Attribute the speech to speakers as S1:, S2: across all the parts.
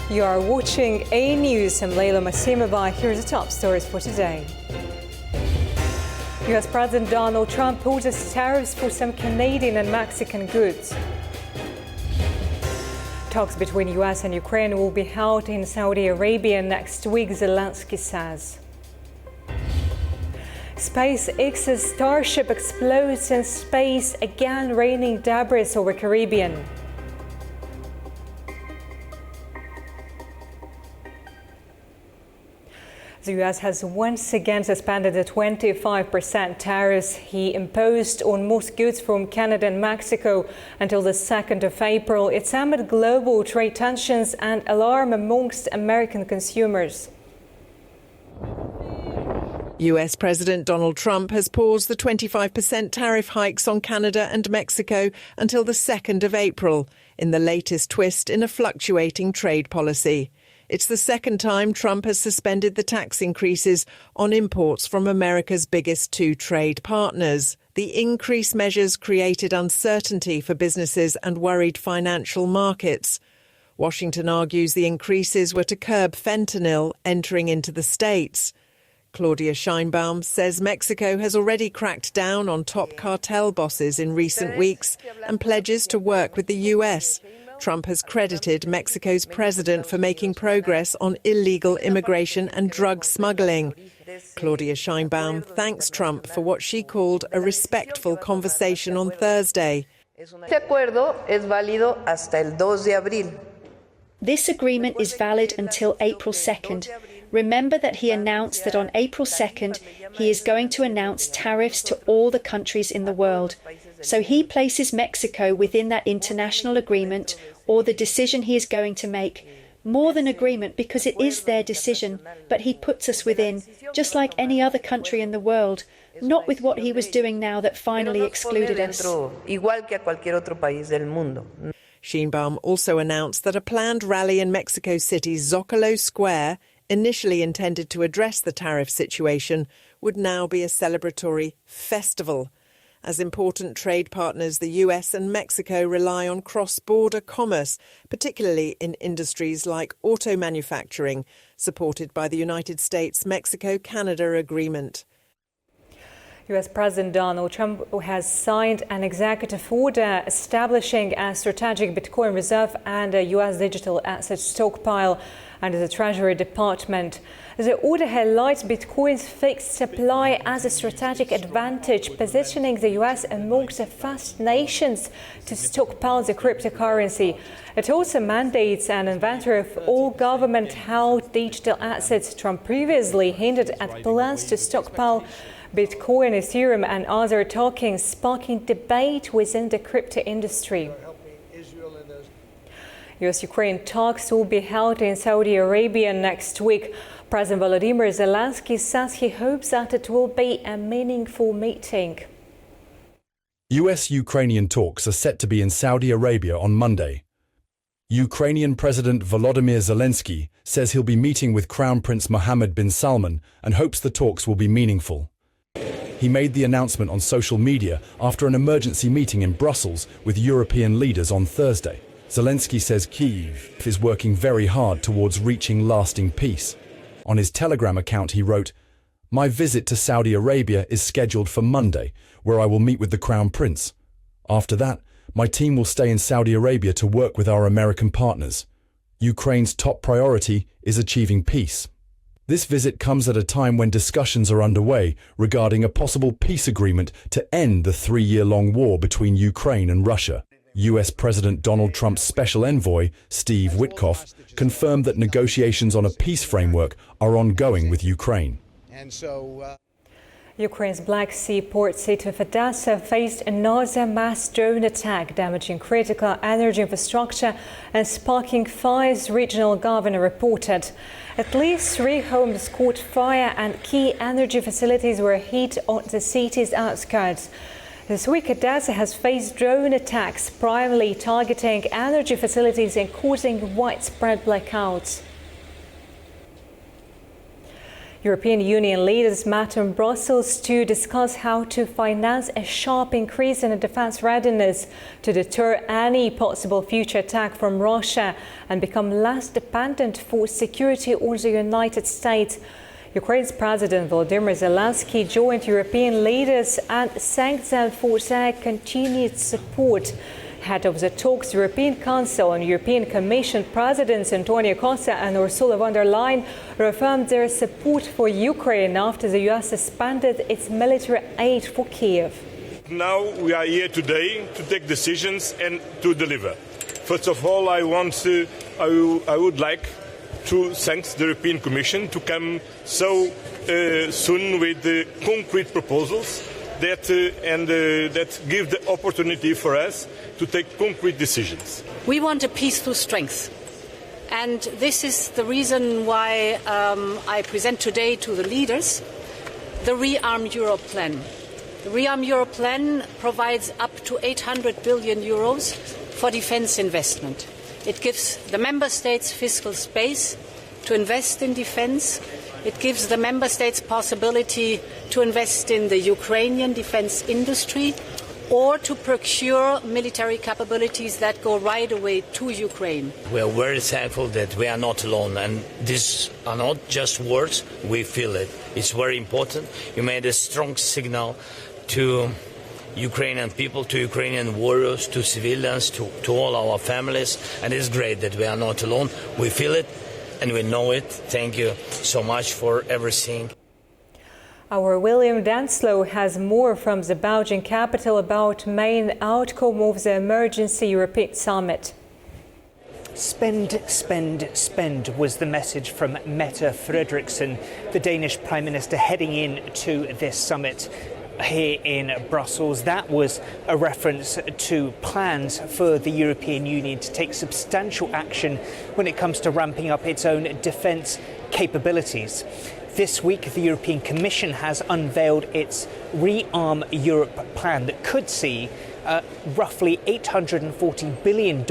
S1: You are watching A News. I'm Leila Masimova. Here's the top stories for today. US President Donald Trump orders tariffs for some Canadian and Mexican goods. Talks between US and Ukraine will be held in Saudi Arabia next week, Zelensky says. SpaceX's Starship explodes in space, again raining debris over Caribbean. The US has once again suspended the 25% tariffs he imposed on most goods from Canada and Mexico until the 2nd of April. It's amid global trade tensions and alarm amongst American consumers.
S2: US President Donald Trump has paused the 25% tariff hikes on Canada and Mexico until the 2nd of April, in the latest twist in a fluctuating trade policy. It's the second time Trump has suspended the tax increases on imports from America's biggest two trade partners. The increased measures created uncertainty for businesses and worried financial markets. Washington argues the increases were to curb fentanyl entering into the states. Claudia Sheinbaum says Mexico has already cracked down on top cartel bosses in recent weeks and pledges to work with the US. Trump has credited Mexico's president for making progress on illegal immigration and drug smuggling. Claudia Sheinbaum thanks Trump for what she called a respectful conversation on Thursday.
S3: This agreement is valid until April 2nd. Remember that he announced that on April 2nd, he is going to announce tariffs to all the countries in the world. So he places Mexico within that international agreement or the decision he is going to make. More than agreement, because it is their decision, but he puts us within, just like any other country in the world, not with what he was doing now that finally excluded us.
S2: Sheinbaum also announced that a planned rally in Mexico City's Zocalo Square, initially intended to address the tariff situation, would now be a celebratory festival. As important trade partners, the US and Mexico rely on cross-border commerce, particularly in industries like auto manufacturing, supported by the United States-Mexico-Canada agreement.
S1: US President Donald Trump has signed an executive order establishing a strategic Bitcoin reserve and a US digital asset stockpile under the Treasury Department. The order highlights Bitcoin's fixed supply as a strategic advantage, positioning the US amongst the first nations to stockpile the cryptocurrency. It also mandates an inventory of all government-held digital assets. Trump previously hinted at plans to stockpile Bitcoin, Ethereum and other tokens, sparking debate within the crypto industry. US-Ukraine talks will be held in Saudi Arabia next week. President Volodymyr Zelensky says he hopes that it will be a meaningful meeting.
S4: US-Ukrainian talks are set to be in Saudi Arabia on Monday. Ukrainian President Volodymyr Zelensky says he'll be meeting with Crown Prince Mohammed bin Salman and hopes the talks will be meaningful. He made the announcement on social media after an emergency meeting in Brussels with European leaders on Thursday. Zelensky says Kyiv is working very hard towards reaching lasting peace. On his Telegram account, he wrote, "My visit to Saudi Arabia is scheduled for Monday, where I will meet with the Crown Prince. After that, my team will stay in Saudi Arabia to work with our American partners. Ukraine's top priority is achieving peace." This visit comes at a time when discussions are underway regarding a possible peace agreement to end the 3-year-long war between Ukraine and Russia. US President Donald Trump's special envoy, Steve Witkoff, confirmed that negotiations on a peace framework are ongoing with Ukraine.
S1: Ukraine's Black Sea port city of Odessa faced another mass drone attack, damaging critical energy infrastructure and sparking fires, regional governor reported. At least 3 homes caught fire and key energy facilities were hit on the city's outskirts. This week, Odessa has faced drone attacks, primarily targeting energy facilities and causing widespread blackouts. European Union leaders met in Brussels to discuss how to finance a sharp increase in defense readiness to deter any possible future attack from Russia and become less dependent for security on the United States. Ukraine's President Volodymyr Zelensky joined European leaders and thanked them for their continued support. Head of the talks, European Council and European Commission Presidents Antonio Costa and Ursula von der Leyen reaffirmed their support for Ukraine after the US suspended its military aid for Kiev.
S5: Now we are here today to take decisions and to deliver. First of all, I would like to thank the European Commission to come so soon with concrete proposals that give the opportunity for us to take concrete decisions.
S6: We want a peace through strength. And this is the reason why I present today to the leaders the Rearm Europe plan. The Rearm Europe plan provides up to 800 billion euros for defense investment. It gives the member states fiscal space to invest in defense. It gives the member states possibility to invest in the Ukrainian defense industry or to procure military capabilities that go right away to Ukraine.
S7: We are very thankful that we are not alone, and these are not just words, we feel it. It's very important. You made a strong signal to Ukrainian people, to Ukrainian warriors, to civilians, to all our families, and it's great that we are not alone. We feel it and we know it. Thank you so much for everything.
S1: Our William Denslow has more from the Belgian capital about main outcome of the emergency European summit.
S8: Spend, spend, spend was the message from Mette Frederiksen, the Danish Prime Minister, heading in to this summit here in Brussels. That was a reference to plans for the European Union to take substantial action when it comes to ramping up its own defence capabilities. This week, the European Commission has unveiled its Rearm Europe plan that could see roughly $840 billion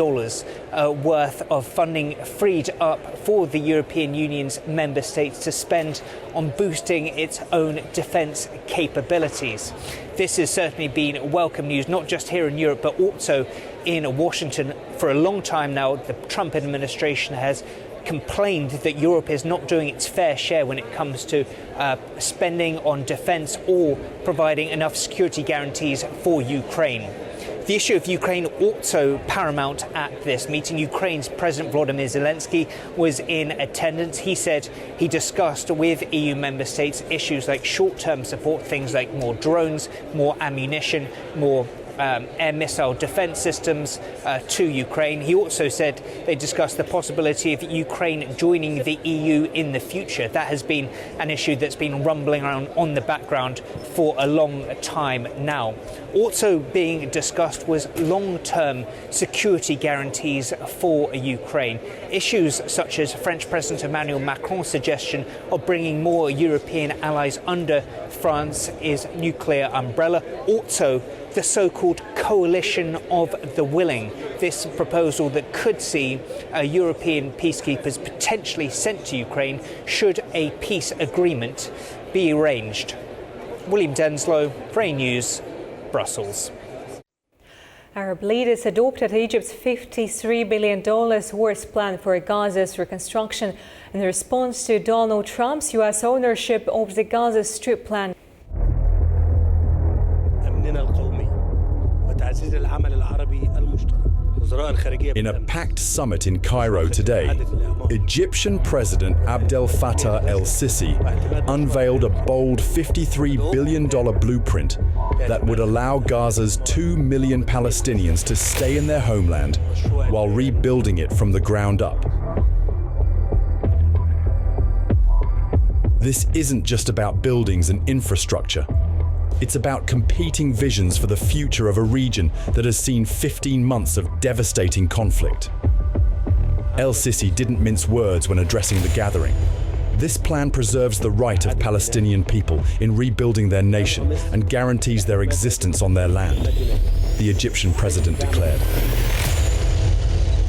S8: worth of funding freed up for the European Union's member states to spend on boosting its own defence capabilities. This has certainly been welcome news, not just here in Europe, but also in Washington. For a long time now, the Trump administration has complained that Europe is not doing its fair share when it comes to spending on defence or providing enough security guarantees for Ukraine. The issue of Ukraine also paramount at this meeting. Ukraine's President Volodymyr Zelensky was in attendance. He said he discussed with EU member states issues like short-term support, things like more drones, more ammunition, more air missile defence systems to Ukraine. He also said they discussed the possibility of Ukraine joining the EU in the future. That has been an issue that's been rumbling around on the background for a long time now. Also being discussed was long-term security guarantees for Ukraine. Issues such as French President Emmanuel Macron's suggestion of bringing more European allies under France's nuclear umbrella. Also the so-called coalition of the willing, this proposal that could see European peacekeepers potentially sent to Ukraine should a peace agreement be arranged. William Denslow, Brain News, Brussels.
S1: Arab leaders adopted Egypt's $53 billion worth plan for Gaza's reconstruction in response to Donald Trump's U.S. ownership of the Gaza Strip plan.
S4: In a packed summit in Cairo today, Egyptian President Abdel Fattah el-Sisi unveiled a bold $53 billion blueprint that would allow Gaza's 2 million Palestinians to stay in their homeland while rebuilding it from the ground up. This isn't just about buildings and infrastructure. It's about competing visions for the future of a region that has seen 15 months of devastating conflict. El-Sisi didn't mince words when addressing the gathering. This plan preserves the right of Palestinian people in rebuilding their nation and guarantees their existence on their land, the Egyptian president declared.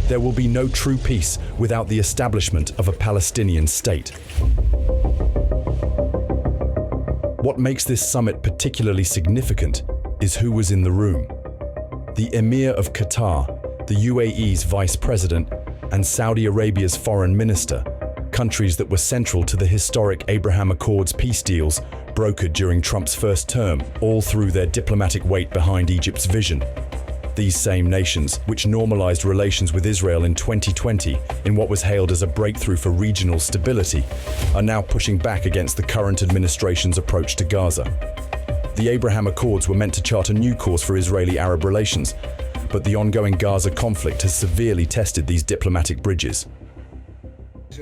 S4: There will be no true peace without the establishment of a Palestinian state. What makes this summit particularly significant is who was in the room. The Emir of Qatar, the UAE's vice president, and Saudi Arabia's foreign minister, countries that were central to the historic Abraham Accords peace deals brokered during Trump's first term, all threw their diplomatic weight behind Egypt's vision. These same nations, which normalized relations with Israel in 2020 in what was hailed as a breakthrough for regional stability, are now pushing back against the current administration's approach to Gaza. The Abraham Accords were meant to chart a new course for Israeli-Arab relations, but the ongoing Gaza conflict has severely tested these diplomatic bridges.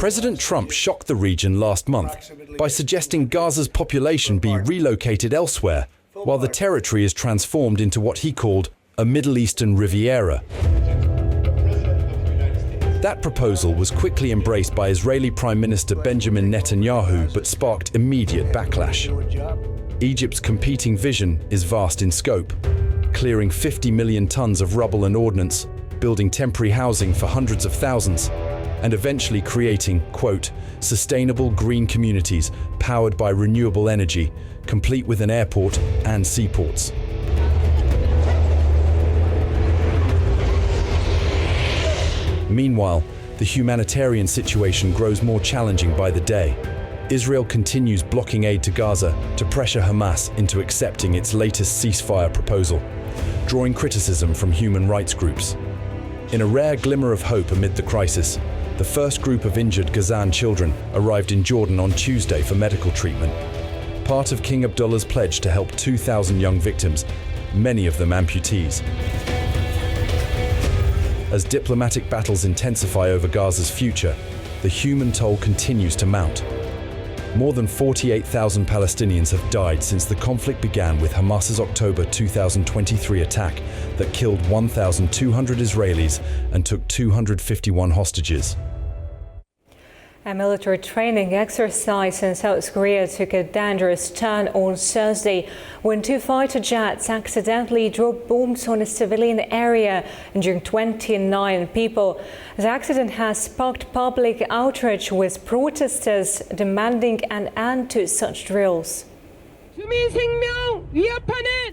S4: President Trump shocked the region last month by suggesting Gaza's population be relocated elsewhere, while the territory is transformed into what he called a Middle Eastern Riviera. That proposal was quickly embraced by Israeli Prime Minister Benjamin Netanyahu, but sparked immediate backlash. Egypt's competing vision is vast in scope, clearing 50 million tons of rubble and ordnance, building temporary housing for hundreds of thousands, and eventually creating, quote, sustainable green communities powered by renewable energy, complete with an airport and seaports. Meanwhile, the humanitarian situation grows more challenging by the day. Israel continues blocking aid to Gaza to pressure Hamas into accepting its latest ceasefire proposal, drawing criticism from human rights groups. In a rare glimmer of hope amid the crisis, the first group of injured Gazan children arrived in Jordan on Tuesday for medical treatment, part of King Abdullah's pledge to help 2,000 young victims, many of them amputees. As diplomatic battles intensify over Gaza's future, the human toll continues to mount. More than 48,000 Palestinians have died since the conflict began with Hamas's October 2023 attack that killed 1,200 Israelis and took 251 hostages.
S1: A military training exercise in South Korea took a dangerous turn on Thursday when two fighter jets accidentally dropped bombs on a civilian area, injuring 29 people. The accident has sparked public outrage, with protesters demanding an end to such drills.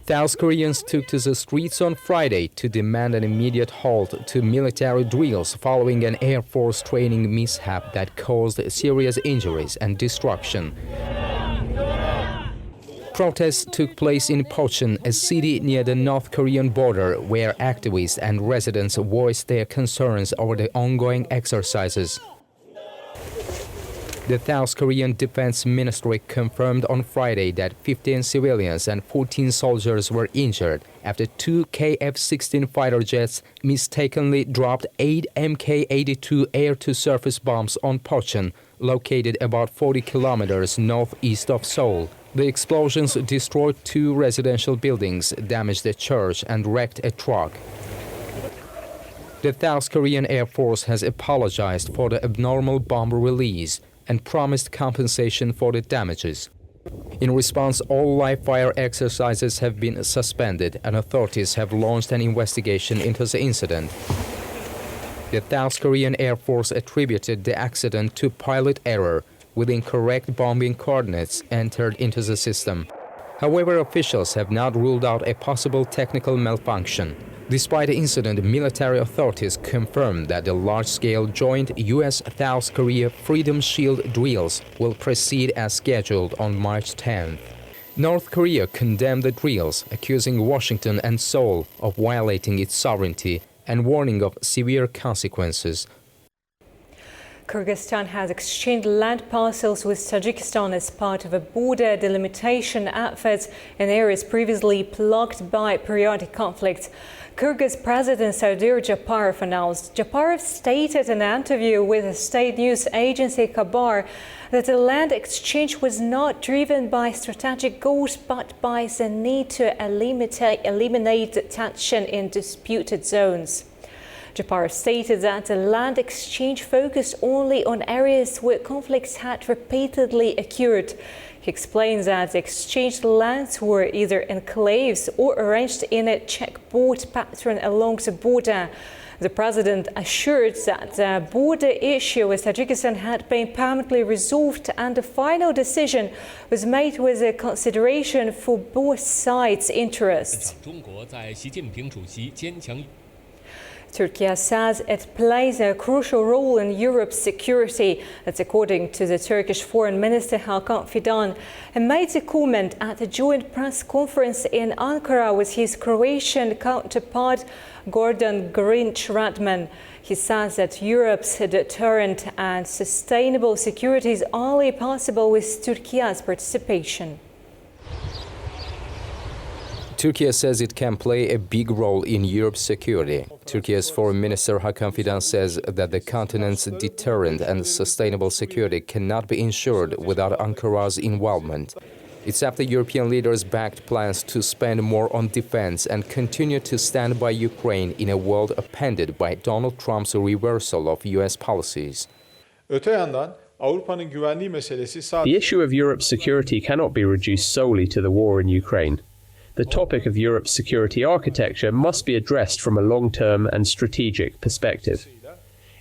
S9: South Koreans took to the streets on Friday to demand an immediate halt to military drills following an Air Force training mishap that caused serious injuries and destruction. Protests took place in Pocheon, a city near the North Korean border, where activists and residents voiced their concerns over the ongoing exercises. The South Korean Defense Ministry confirmed on Friday that 15 civilians and 14 soldiers were injured after two KF-16 fighter jets mistakenly dropped 8 Mk-82 air-to-surface bombs on Pocheon, located about 40 kilometers northeast of Seoul. The explosions destroyed 2 residential buildings, damaged a church, and wrecked a truck. The South Korean Air Force has apologized for the abnormal bomb release and promised compensation for the damages. In response, all live-fire exercises have been suspended, and authorities have launched an investigation into the incident. The South Korean Air Force attributed the accident to pilot error, with incorrect bombing coordinates entered into the system. However, officials have not ruled out a possible technical malfunction. Despite the incident, military authorities confirmed that the large-scale joint U.S.-South Korea Freedom Shield drills will proceed as scheduled on March 10th. North Korea condemned the drills, accusing Washington and Seoul of violating its sovereignty and warning of severe consequences.
S1: Kyrgyzstan has exchanged land parcels with Tajikistan as part of a border delimitation effort in areas previously plagued by periodic conflicts. Kyrgyz President Sadir Japarov announced. Japarov stated in an interview with the state news agency Khabar that the land exchange was not driven by strategic goals but by the need to eliminate tension in disputed zones. Japarov stated that the land exchange focused only on areas where conflicts had repeatedly occurred. He explains that the exchanged lands were either enclaves or arranged in a checkerboard pattern along the border. The president assured that the border issue with Tajikistan had been permanently resolved and a final decision was made with a consideration for both sides' interests. Turkey says it plays a crucial role in Europe's security. That's according to the Turkish Foreign Minister Hakan Fidan. He made the comment at a joint press conference in Ankara with his Croatian counterpart Gordon Grinch-Radman. He says that Europe's deterrent and sustainable security is only possible with Turkey's participation.
S9: Turkey says it can play a big role in Europe's security. Turkey's Foreign Minister Hakan Fidan says that the continent's deterrent and sustainable security cannot be ensured without Ankara's involvement. It's after European leaders backed plans to spend more on defense and continue to stand by Ukraine in a world appended by Donald Trump's reversal of US policies.
S10: The issue of Europe's security cannot be reduced solely to the war in Ukraine. The topic of Europe's security architecture must be addressed from a long-term and strategic perspective.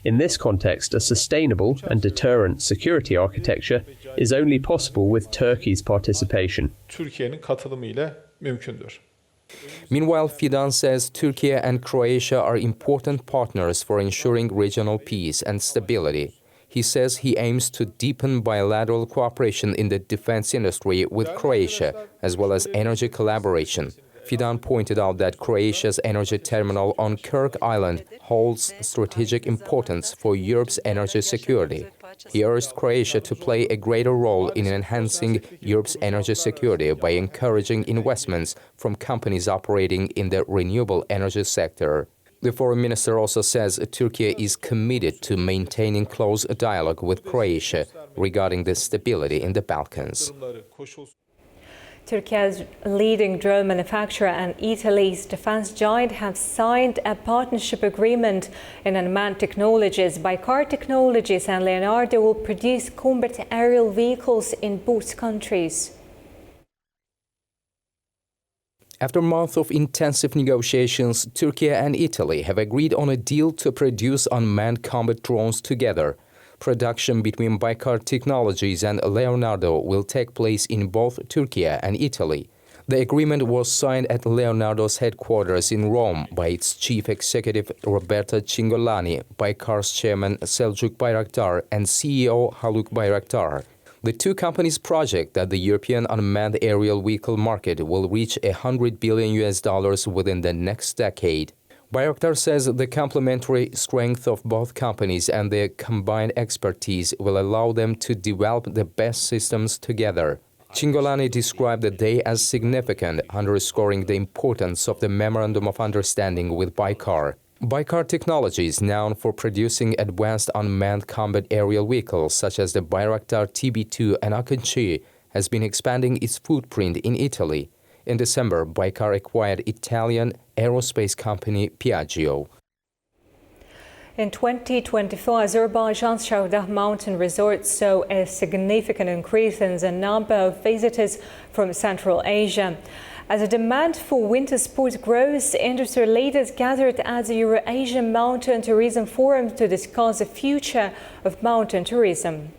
S10: In this context, a sustainable and deterrent security architecture is only possible with Turkey's participation.
S9: Meanwhile, Fidan says Turkey and Croatia are important partners for ensuring regional peace and stability. He says he aims to deepen bilateral cooperation in the defense industry with Croatia, as well as energy collaboration. Fidan pointed out that Croatia's energy terminal on Kirk Island holds strategic importance for Europe's energy security. He urged Croatia to play a greater role in enhancing Europe's energy security by encouraging investments from companies operating in the renewable energy sector. The foreign minister also says Turkey is committed to maintaining close dialogue with Croatia regarding the stability in the Balkans.
S1: Turkey's leading drone manufacturer and Italy's defense giant have signed a partnership agreement in unmanned technologies. Baykar Technologies and Leonardo will produce combat aerial vehicles in both countries.
S9: After months of intensive negotiations, Turkey and Italy have agreed on a deal to produce unmanned combat drones together. Production between Baykar Technologies and Leonardo will take place in both Turkey and Italy. The agreement was signed at Leonardo's headquarters in Rome by its chief executive Roberta Cingolani, Baykar's chairman Selçuk Bayraktar and CEO Haluk Bayraktar. The two companies project that the European unmanned aerial vehicle market will reach $100 billion within the next decade. Bayraktar says the complementary strength of both companies and their combined expertise will allow them to develop the best systems together. Cingolani described the day as significant, underscoring the importance of the Memorandum of Understanding with Baykar. Baykar Technologies, known for producing advanced unmanned combat aerial vehicles such as the Bayraktar TB2 and Akıncı, has been expanding its footprint in Italy. In December, Baykar acquired Italian aerospace company Piaggio.
S1: In 2024, Azerbaijan's Shahdah Mountain Resort saw a significant increase in the number of visitors from Central Asia. As the demand for winter sports grows, industry leaders gathered at the Eurasian Mountain Tourism Forum to discuss the future of mountain tourism.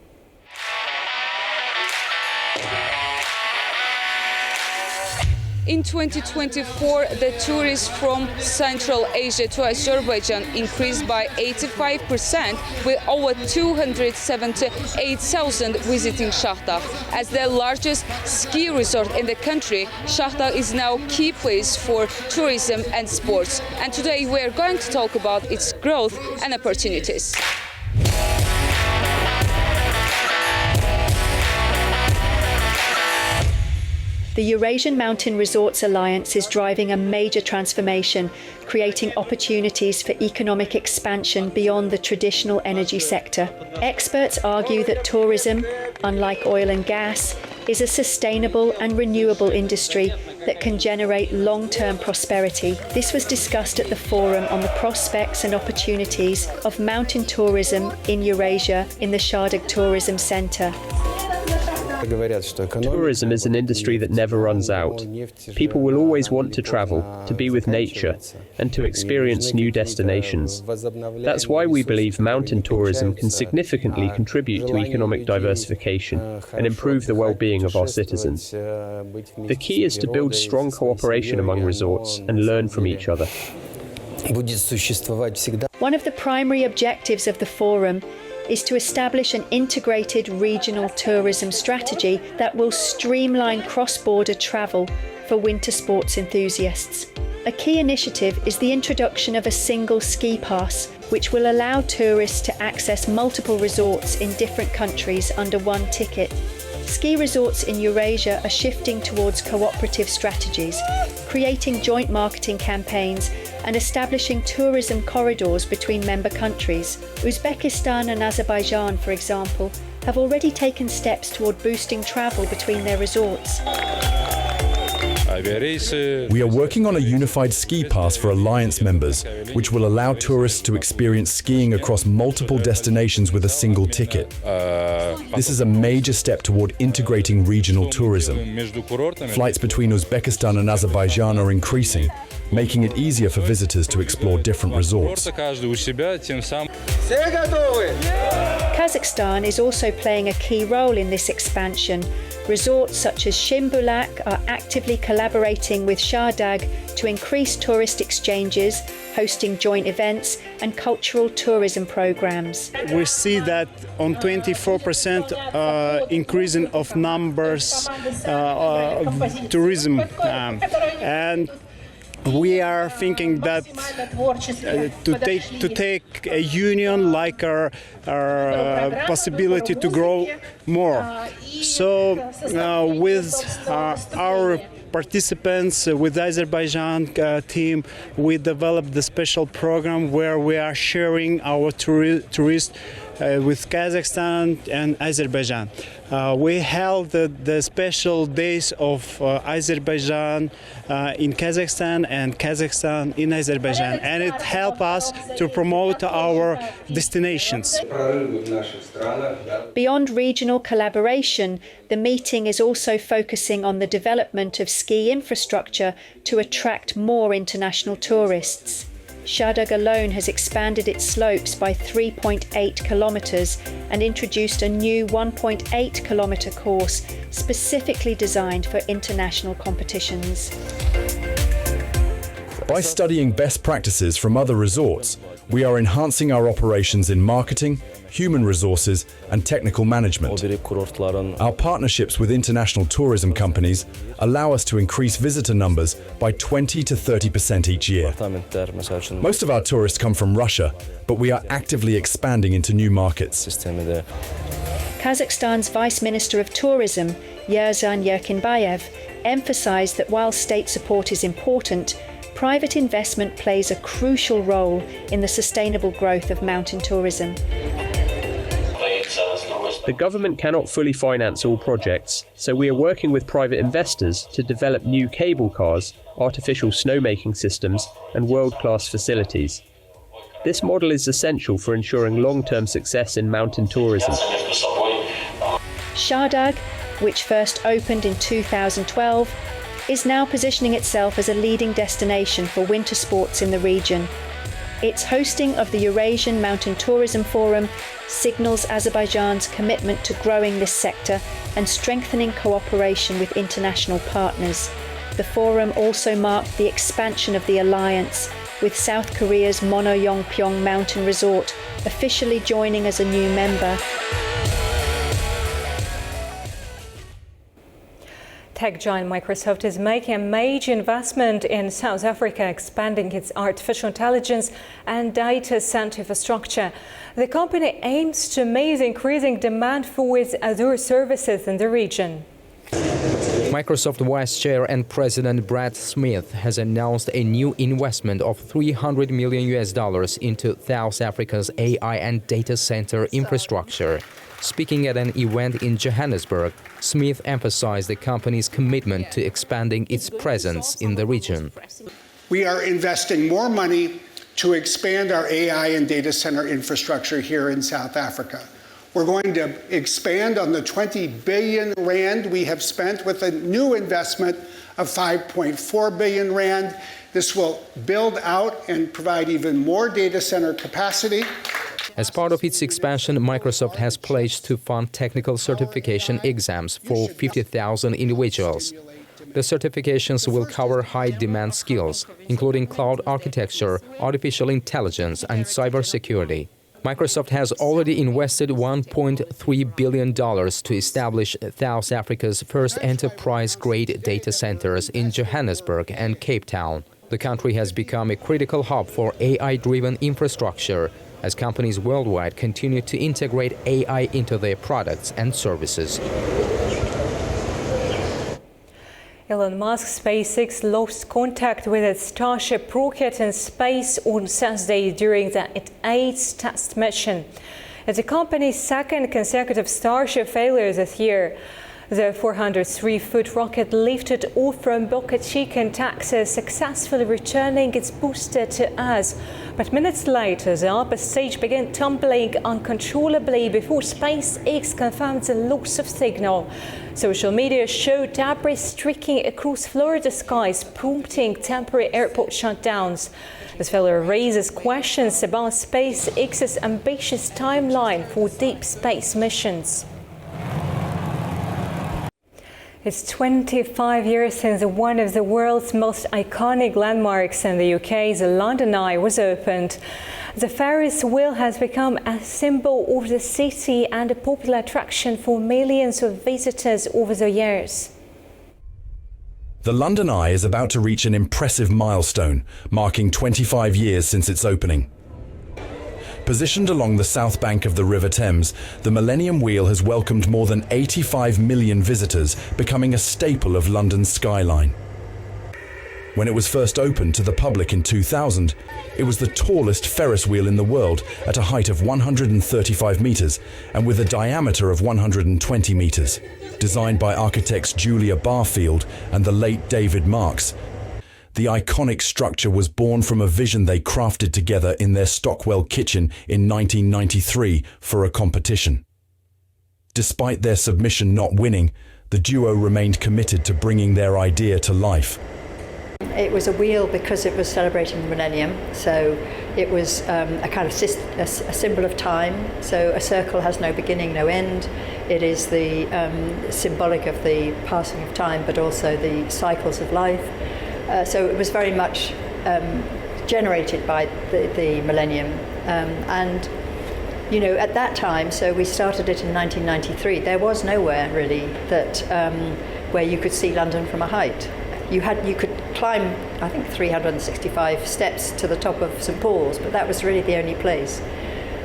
S11: In 2024, the tourists from Central Asia to Azerbaijan increased by 85%, with over 278,000 visiting Shahdah. As the largest ski resort in the country, Shahdah is now a key place for tourism and sports. And today we are going to talk about its growth and opportunities.
S3: The Eurasian Mountain Resorts Alliance is driving a major transformation, creating opportunities for economic expansion beyond the traditional energy sector. Experts argue that tourism, unlike oil and gas, is a sustainable and renewable industry that can generate long-term prosperity. This was discussed at the forum on the prospects and opportunities of mountain tourism in Eurasia in the Shahdah Tourism Centre.
S10: Tourism is an industry that never runs out. People will always want to travel, to be with nature, and to experience new destinations. That's why we believe mountain tourism can significantly contribute to economic diversification and improve the well-being of our citizens. The key is to build strong cooperation among resorts and learn from each other.
S3: One of the primary objectives of the forum is to establish an integrated regional tourism strategy that will streamline cross-border travel for winter sports enthusiasts. A key initiative is the introduction of a single ski pass, which will allow tourists to access multiple resorts in different countries under one ticket. Ski resorts in Eurasia are shifting towards cooperative strategies, creating joint marketing campaigns and establishing tourism corridors between member countries. Uzbekistan and Azerbaijan, for example, have already taken steps toward boosting travel between their resorts.
S4: We are working on a unified ski pass for Alliance members, which will allow tourists to experience skiing across multiple destinations with a single ticket. This is a major step toward integrating regional tourism. Flights between Uzbekistan and Azerbaijan are increasing, making it easier for visitors to explore different resorts.
S3: Kazakhstan is also playing a key role in this expansion. Resorts such as Shimbulak are actively collaborating with Shardag to increase tourist exchanges, hosting joint events and cultural tourism programs.
S12: We see that on 24% increasing of numbers of tourism and we are thinking that to take a union like our possibility to grow more. So with our participants, with the Azerbaijan team, we developed the special program where we are sharing our tourists with Kazakhstan and Azerbaijan. We held the special days of Azerbaijan in Kazakhstan and Kazakhstan in Azerbaijan, and it helped us to promote our destinations.
S3: Beyond regional collaboration, the meeting is also focusing on the development of ski infrastructure to attract more international tourists. Shardag alone has expanded its slopes by 3.8 kilometres and introduced a new 1.8 kilometre course specifically designed for international competitions.
S4: By studying best practices from other resorts, we are enhancing our operations in marketing, human resources and technical management. Our partnerships with international tourism companies allow us to increase visitor numbers by 20 to 30% each year. Most of our tourists come from Russia, but we are actively expanding into new markets.
S3: Kazakhstan's Vice Minister of Tourism, Yerzhan Yerkinbayev, emphasised that while state support is important, private investment plays a crucial role in the sustainable growth of mountain tourism.
S10: The government cannot fully finance all projects, so we are working with private investors to develop new cable cars, artificial snowmaking systems, and world-class facilities. This model is essential for ensuring long-term success in mountain tourism.
S3: Shardag, which first opened in 2012, is now positioning itself as a leading destination for winter sports in the region. Its hosting of the Eurasian Mountain Tourism Forum signals Azerbaijan's commitment to growing this sector and strengthening cooperation with international partners. The forum also marked the expansion of the alliance, with South Korea's Mono-Yongpyong Mountain Resort officially joining as a new member.
S1: Tech giant Microsoft is making a major investment in South Africa, expanding its artificial intelligence and data center infrastructure. The company aims to meet increasing demand for its Azure services in the region.
S9: Microsoft Vice Chair and President Brad Smith has announced a new investment of $300 million into South Africa's AI and data center infrastructure. Speaking at an event in Johannesburg, Smith emphasized the company's commitment to expanding its presence in the region.
S13: We are investing more money to expand our AI and data center infrastructure here in South Africa. We're going to expand on the 20 billion rand we have spent with a new investment of 5.4 billion rand. This will build out and provide even more data center capacity.
S9: As part of its expansion, Microsoft has pledged to fund technical certification exams for 50,000 individuals. The certifications will cover high-demand skills, including cloud architecture, artificial intelligence, and cybersecurity. Microsoft has already invested $1.3 billion to establish South Africa's first enterprise-grade data centers in Johannesburg and Cape Town. The country has become a critical hub for AI-driven infrastructure as companies worldwide continue to integrate AI into their products and services.
S1: Elon Musk's SpaceX lost contact with its Starship rocket in space on Saturday during its 8th test mission. It's the company's second consecutive Starship failure this year. The 403-foot rocket lifted off from Boca Chica in Texas, successfully returning its booster to Earth. But minutes later, the upper stage began tumbling uncontrollably before SpaceX confirmed the loss of signal. Social media showed debris streaking across Florida skies, prompting temporary airport shutdowns. This failure raises questions about SpaceX's ambitious timeline for deep space missions. It's 25 years since one of the world's most iconic landmarks in the UK, the London Eye, was opened. The Ferris wheel has become a symbol of the city and a popular attraction for millions of visitors over the years.
S4: The London Eye is about to reach an impressive milestone, marking 25 years since its opening. Positioned along the south bank of the River Thames, the Millennium Wheel has welcomed more than 85 million visitors, becoming a staple of London's skyline. When it was first opened to the public in 2000, it was the tallest Ferris wheel in the world at a height of 135 meters and with a diameter of 120 meters. Designed by architects Julia Barfield and the late David Marks, the iconic structure was born from a vision they crafted together in their Stockwell kitchen in 1993 for a competition. Despite their submission not winning, the duo remained committed to bringing their idea to life.
S14: It was a wheel because it was celebrating the millennium, so it was a kind of a symbol of time. So a circle has no beginning, no end. It is the symbolic of the passing of time, but also the cycles of life. So it was very much generated by the millennium. And, you know, at that time, so we started it in 1993, there was nowhere really that where you could see London from a height. You could climb, I think, 365 steps to the top of St Paul's, but that was really the only place.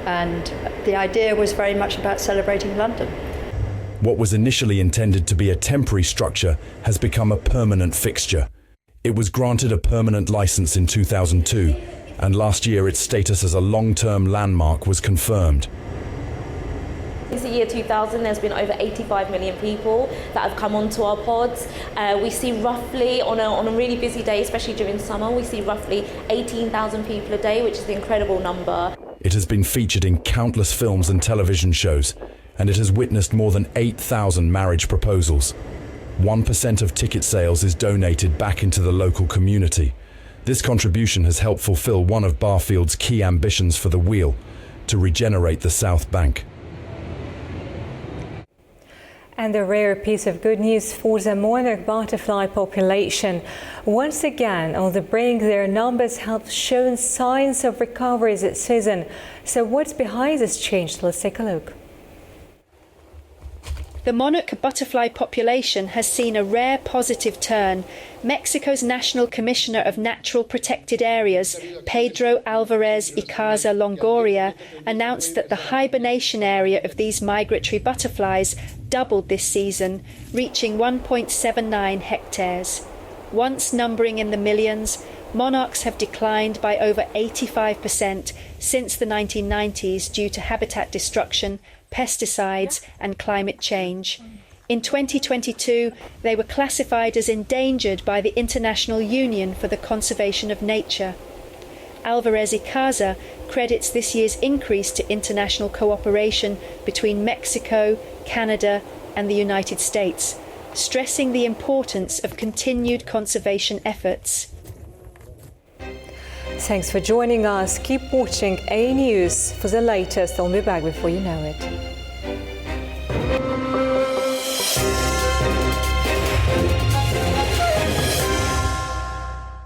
S14: And the idea was very much about celebrating London.
S4: What was initially intended to be a temporary structure has become a permanent fixture. It was granted a permanent license in 2002, and last year its status as a long-term landmark was confirmed.
S15: Since the year 2000, there's been over 85 million people that have come onto our pods. We see roughly, on a really busy day, especially during summer, we see roughly 18,000 people a day, which is an incredible number.
S4: It has been featured in countless films and television shows, and it has witnessed more than 8,000 marriage proposals. 1% of ticket sales is donated back into the local community. This contribution has helped fulfill one of Barfield's key ambitions for the wheel, to regenerate the South Bank.
S1: And a rare piece of good news for the monarch butterfly population. Once again, on the brink, their numbers have shown signs of recovery this season. So what's behind this change? Let's take a look.
S3: The monarch butterfly population has seen a rare positive turn. Mexico's National Commissioner of Natural Protected Areas, Pedro Alvarez Icaza Longoria, announced that the hibernation area of these migratory butterflies doubled this season, reaching 1.79 hectares. Once numbering in the millions, monarchs have declined by over 85% since the 1990s due to habitat destruction, pesticides and climate change. In 2022, they were classified as endangered by the International Union for the Conservation of Nature. Alvarez Icaza credits this year's increase to international cooperation between Mexico, Canada, and the United States, stressing the importance of continued conservation efforts.
S1: Thanks for joining us. Keep watching A News for the latest. I'll be back before you know it.